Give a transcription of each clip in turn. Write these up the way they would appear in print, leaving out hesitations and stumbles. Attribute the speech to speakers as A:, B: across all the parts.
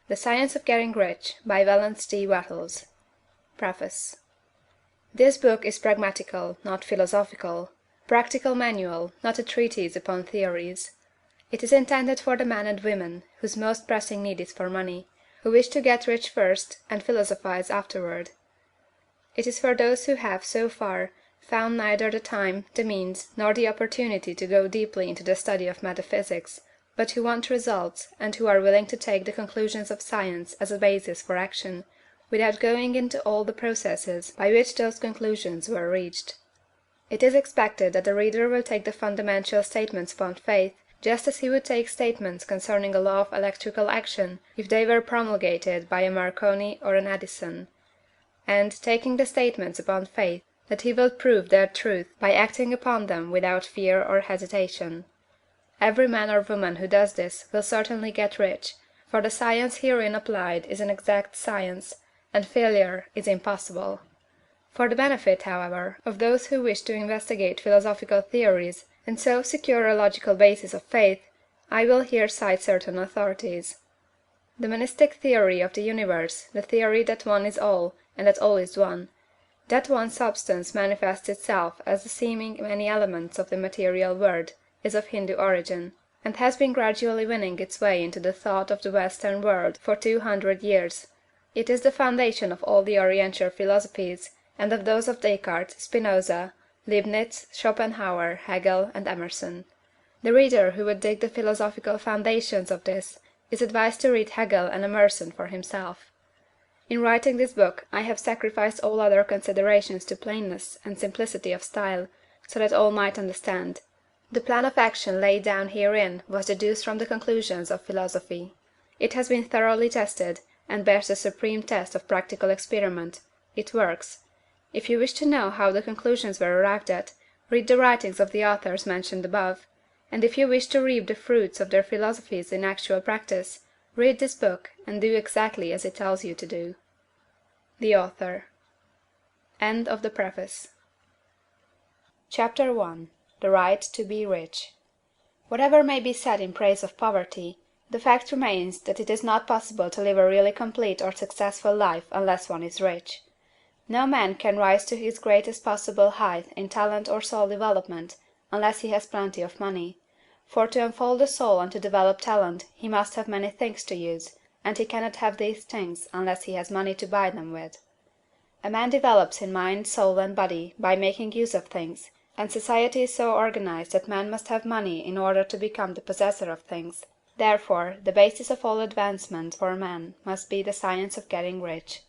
A: The Science of Getting Rich by Valence D. Wattles. Preface. This book is pragmatical, not philosophical; practical manual, not a treatise upon theories. It is intended for the men and women whose most pressing need is for money, who wish to get rich first and philosophize afterward. It is for those who have, so far, found neither the time, the means, nor the opportunity to go deeply into the study of metaphysics, but who want results, and who are willing to take the conclusions of science as a basis for action, without going into all the processes by which those conclusions were reached. It is expected that the reader will take the fundamental statements upon faith, just as he would take statements concerning a law of electrical action if they were promulgated by a Marconi or an Edison; and, taking the statements upon faith, that he will prove their truth by acting upon them without fear or hesitation. Every man or woman who does this will certainly get rich, for the science herein applied is an exact science, and failure is impossible. For the benefit, however, of those who wish to investigate philosophical theories, and so secure a logical basis of faith, I will here cite certain authorities. The monistic theory of the universe, the theory that one is all, and that all is one; that one substance manifests itself as the seeming many elements of the material world, is of Hindu origin, and has been gradually winning its way into the thought of the Western world for 200 years. It is the foundation of all the Oriental philosophies, and of those of Descartes, Spinoza, Leibniz, Schopenhauer, Hegel, and Emerson. The reader who would dig the philosophical foundations of this is advised to read Hegel and Emerson for himself. In writing this book I have sacrificed all other considerations to plainness and simplicity of style, so that all might understand. The plan of action laid down herein was deduced from the conclusions of philosophy. It has been thoroughly tested, and bears the supreme test of practical experiment. It works. If you wish to know how the conclusions were arrived at, read the writings of the authors mentioned above; and if you wish to reap the fruits of their philosophies in actual practice, read this book, and do exactly as it tells you to do. The Author. End of the Preface. Chapter I. The Right to be Rich. Whatever may be said in praise of poverty, the fact remains that it is not possible to live a really complete or successful life unless one is rich. No man can rise to his greatest possible height in talent or soul development unless he has plenty of money; for to unfold the soul and to develop talent he must have many things to use, and he cannot have these things unless he has money to buy them with. A man develops in mind, soul, and body by making use of things, and society is so organized that man must have money in order to become the possessor of things. Therefore, the basis of all advancement for man must be the science of getting rich.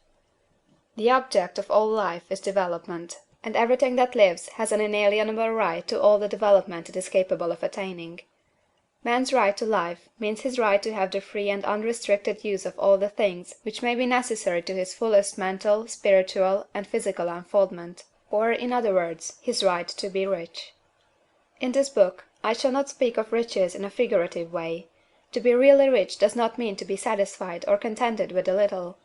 A: The object of all life is development, and everything that lives has an inalienable right to all the development it is capable of attaining. Man's right to life means his right to have the free and unrestricted use of all the things which may be necessary to his fullest mental, spiritual, and physical unfoldment, or, in other words, his right to be rich. In this book I shall not speak of riches in a figurative way. To be really rich does not mean to be satisfied or contented with a little.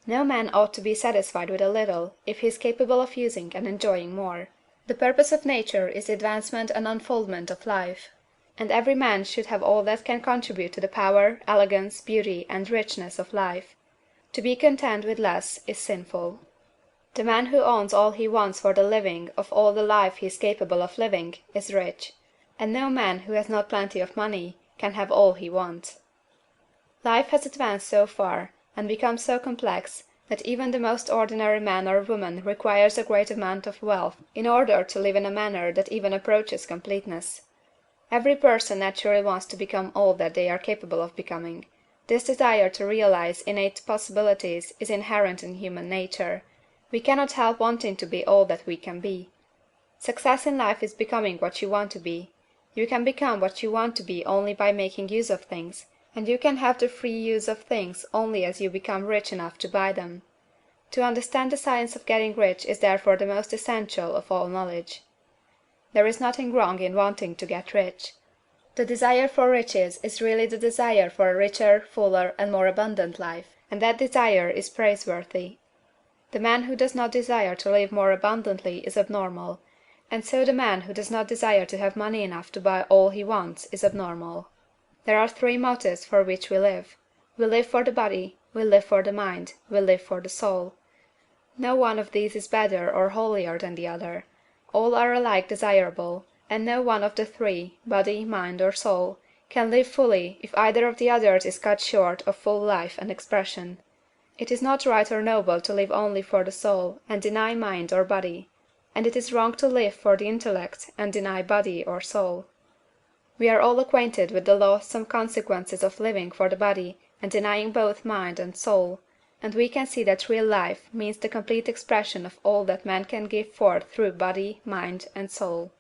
A: No man ought to be satisfied with a little if he is capable of using and enjoying more. The purpose of nature is the advancement and unfoldment of life, and every man should have all that can contribute to the power, elegance, beauty, and richness of life. To be content with less is sinful. The man who owns all he wants for the living of all the life he is capable of living is rich, and no man who has not plenty of money can have all he wants. Life has advanced so far, and become so complex, that even the most ordinary man or woman requires a great amount of wealth in order to live in a manner that even approaches completeness. Every person naturally wants to become all that they are capable of becoming. This desire to realize innate possibilities is inherent in human nature. We cannot help wanting to be all that we can be. Success in life is becoming what you want to be. You can become what you want to be only by making use of things, and you can have the free use of things only as you become rich enough to buy them. To understand the science of getting rich is therefore the most essential of all knowledge. There is nothing wrong in wanting to get rich. The desire for riches is really the desire for a richer, fuller, and more abundant life, and that desire is praiseworthy. The man who does not desire to live more abundantly is abnormal, and so the man who does not desire to have money enough to buy all he wants is abnormal. There are three motives for which we live: We live for the body, we live for the mind, we live for the soul. No one of these is better or holier than the other. All are alike desirable, and no one of the three, body, mind, or soul, can live fully if either of the others is cut short of full life and expression. It is not right or noble to live only for the soul and deny mind or body, and it is wrong to live for the intellect and deny body or soul. We are all acquainted with the loathsome consequences of living for the body and denying both mind and soul, and we can see that real life means the complete expression of all that man can give forth through body, mind, and soul.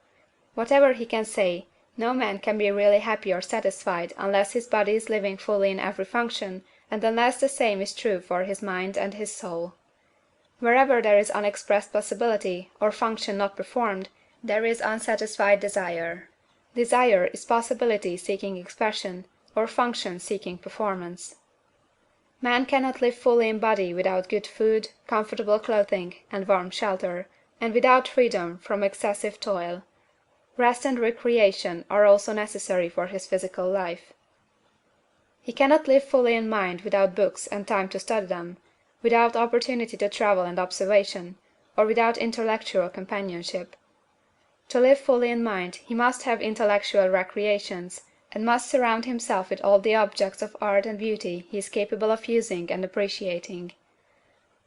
A: Whatever he can say, no man can be really happy or satisfied unless his body is living fully in every function, and unless the same is true for his mind and his soul. Wherever there is unexpressed possibility, or function not performed, there is unsatisfied desire. Desire is possibility seeking expression, or function seeking performance. Man cannot live fully in body without good food, comfortable clothing, and warm shelter, and without freedom from excessive toil. Rest and recreation are also necessary for his physical life. He cannot live fully in mind without books and time to study them, without opportunity to travel and observation, or without intellectual companionship. To live fully in mind he must have intellectual recreations, and must surround himself with all the objects of art and beauty he is capable of using and appreciating.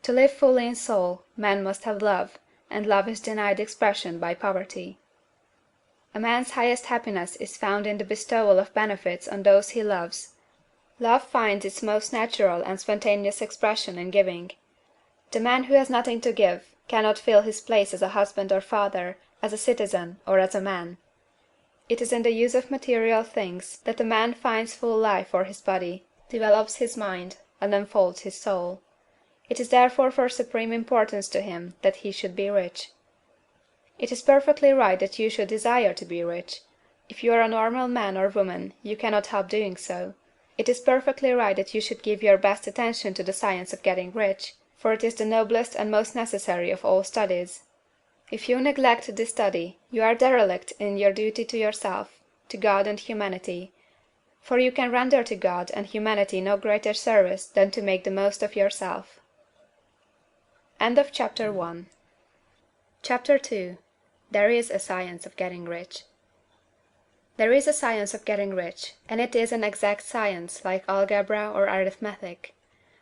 A: To live fully in soul, man must have love, and love is denied expression by poverty. A man's highest happiness is found in the bestowal of benefits on those he loves. Love finds its most natural and spontaneous expression in giving. The man who has nothing to give cannot fill his place as a husband or father, as a citizen, or as a man. It is in the use of material things that a man finds full life for his body, develops his mind, and unfolds his soul. It is therefore of supreme importance to him that he should be rich. It is perfectly right that you should desire to be rich. If you are a normal man or woman, you cannot help doing so. It is perfectly right that you should give your best attention to the science of getting rich, for it is the noblest and most necessary of all studies. If you neglect this study, you are derelict in your duty to yourself, to God and humanity, for you can render to God and humanity no greater service than to make the most of yourself. End of Chapter 1. Chapter 2. There is a Science of Getting Rich. There is a science of getting rich, and it is an exact science, like algebra or arithmetic.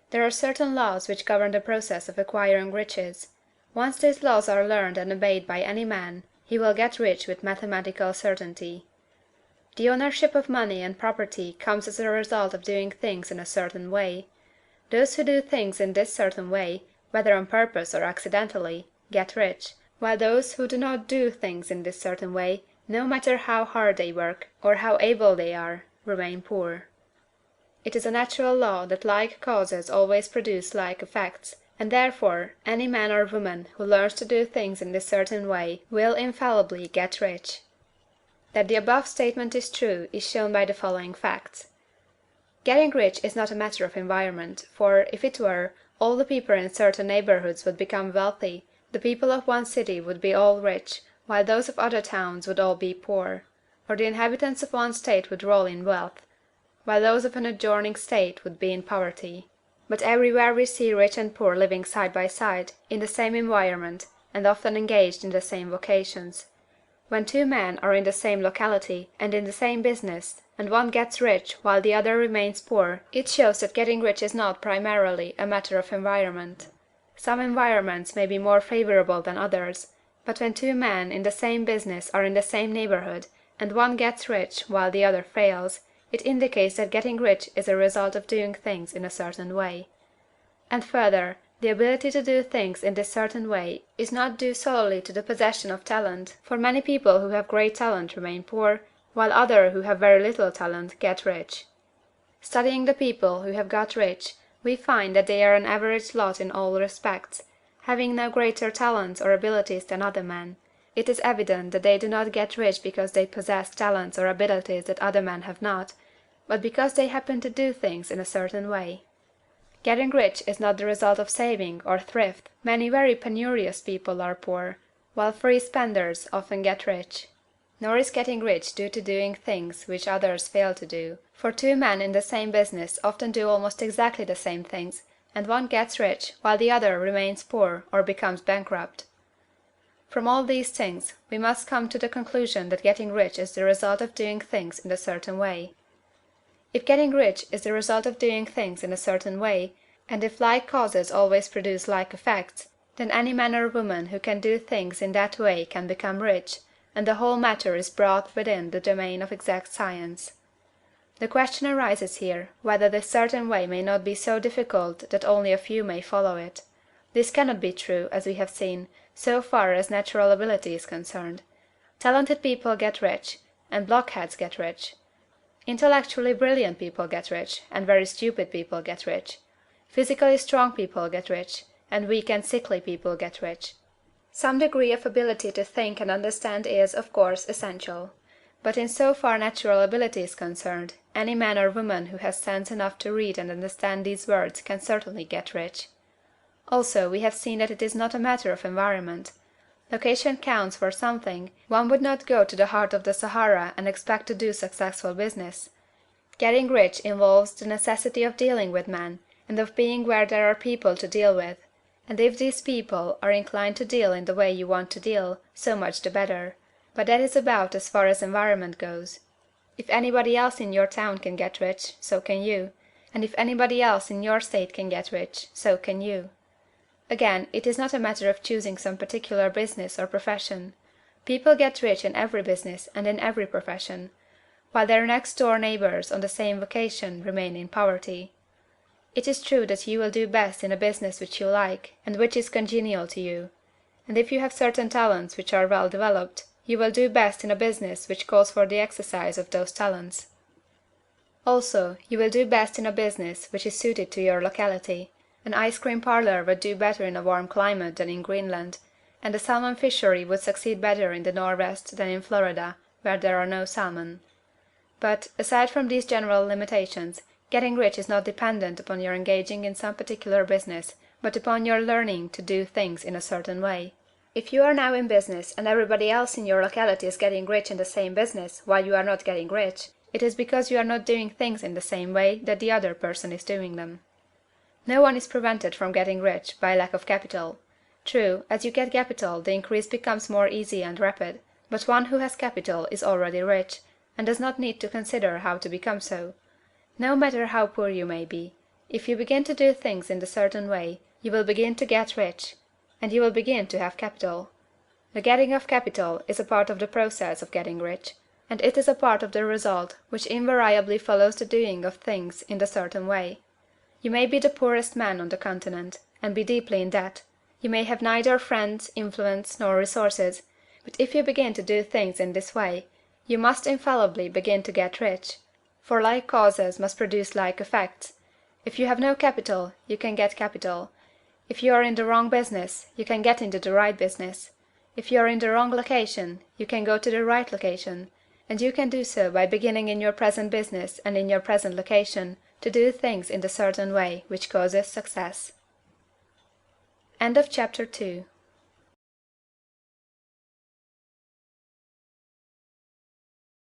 A: There are certain laws which govern the process of acquiring riches. Once these laws are learned and obeyed by any man, he will get rich with mathematical certainty. The ownership of money and property comes as a result of doing things in a certain way. Those who do things in this certain way, whether on purpose or accidentally, get rich, while those who do not do things in this certain way, no matter how hard they work, or how able they are, remain poor. It is a natural law that like causes always produce like effects, and therefore any man or woman who learns to do things in this certain way will infallibly get rich. That the above statement is true is shown by the following facts. Getting rich is not a matter of environment, for, if it were, all the people in certain neighborhoods would become wealthy, the people of one city would be all rich, while those of other towns would all be poor; or the inhabitants of one state would roll in wealth, while those of an adjoining state would be in poverty. But everywhere we see rich and poor living side by side, in the same environment, and often engaged in the same vocations. When two men are in the same locality, and in the same business, and one gets rich while the other remains poor, it shows that getting rich is not primarily a matter of environment. Some environments may be more favorable than others, but when two men in the same business are in the same neighborhood, and one gets rich while the other fails, it indicates that getting rich is a result of doing things in a certain way. And further, the ability to do things in this certain way is not due solely to the possession of talent, for many people who have great talent remain poor, while others who have very little talent get rich. Studying the people who have got rich, we find that they are an average lot in all respects, having no greater talents or abilities than other men. It is evident that they do not get rich because they possess talents or abilities that other men have not, but because they happen to do things in a certain way. Getting rich is not the result of saving or thrift. Many very penurious people are poor, while free spenders often get rich. nor is getting rich due to doing things which others fail to do, for two men in the same business often do almost exactly the same things, and one gets rich while the other remains poor or becomes bankrupt. From all these things, we must come to the conclusion that getting rich is the result of doing things in a certain way. If getting rich is the result of doing things in a certain way, and if like causes always produce like effects, then any man or woman who can do things in that way can become rich, and the whole matter is brought within the domain of exact science. The question arises here, whether this certain way may not be so difficult that only a few may follow it. This cannot be true, as we have seen, so far as natural ability is concerned. Talented people get rich, and blockheads get rich. Intellectually brilliant people get rich, and very stupid people get rich. Physically strong people get rich, and weak and sickly people get rich. Some degree of ability to think and understand is, of course, essential. But in so far natural ability is concerned, any man or woman who has sense enough to read and understand these words can certainly get rich. Also, we have seen that it is not a matter of environment. Location counts for something. One would not go to the heart of the Sahara and expect to do successful business. Getting rich involves the necessity of dealing with men, and of being where there are people to deal with. And if these people are inclined to deal in the way you want to deal, so much the better. But that is about as far as environment goes. If anybody else in your town can get rich, so can you. And if anybody else in your state can get rich, so can you. Again, it is not a matter of choosing some particular business or profession. People get rich in every business and in every profession, while their next-door neighbors on the same vocation remain in poverty. It is true that you will do best in a business which you like, and which is congenial to you. And if you have certain talents which are well developed, you will do best in a business which calls for the exercise of those talents. Also, you will do best in a business which is suited to your locality. An ice cream parlor would do better in a warm climate than in Greenland, and a salmon fishery would succeed better in the Northwest than in Florida, where there are no salmon. But, aside from these general limitations, getting rich is not dependent upon your engaging in some particular business, but upon your learning to do things in a certain way. If you are now in business and everybody else in your locality is getting rich in the same business while you are not getting rich, it is because you are not doing things in the same way that the other person is doing them. No one is prevented from getting rich by lack of capital. True, as you get capital the increase becomes more easy and rapid, but one who has capital is already rich, and does not need to consider how to become so. No matter how poor you may be, if you begin to do things in the certain way, you will begin to get rich, and you will begin to have capital. The getting of capital is a part of the process of getting rich, and it is a part of the result which invariably follows the doing of things in the certain way. You may be the poorest man on the continent, and be deeply in debt. You may have neither friends, influence, nor resources, but if you begin to do things in this way, you must infallibly begin to get rich, for like causes must produce like effects. If you have no capital, you can get capital. If you are in the wrong business, you can get into the right business. If you are in the wrong location, you can go to the right location, and you can do so by beginning in your present business and in your present location to do things in the certain way which causes success. End of chapter 2.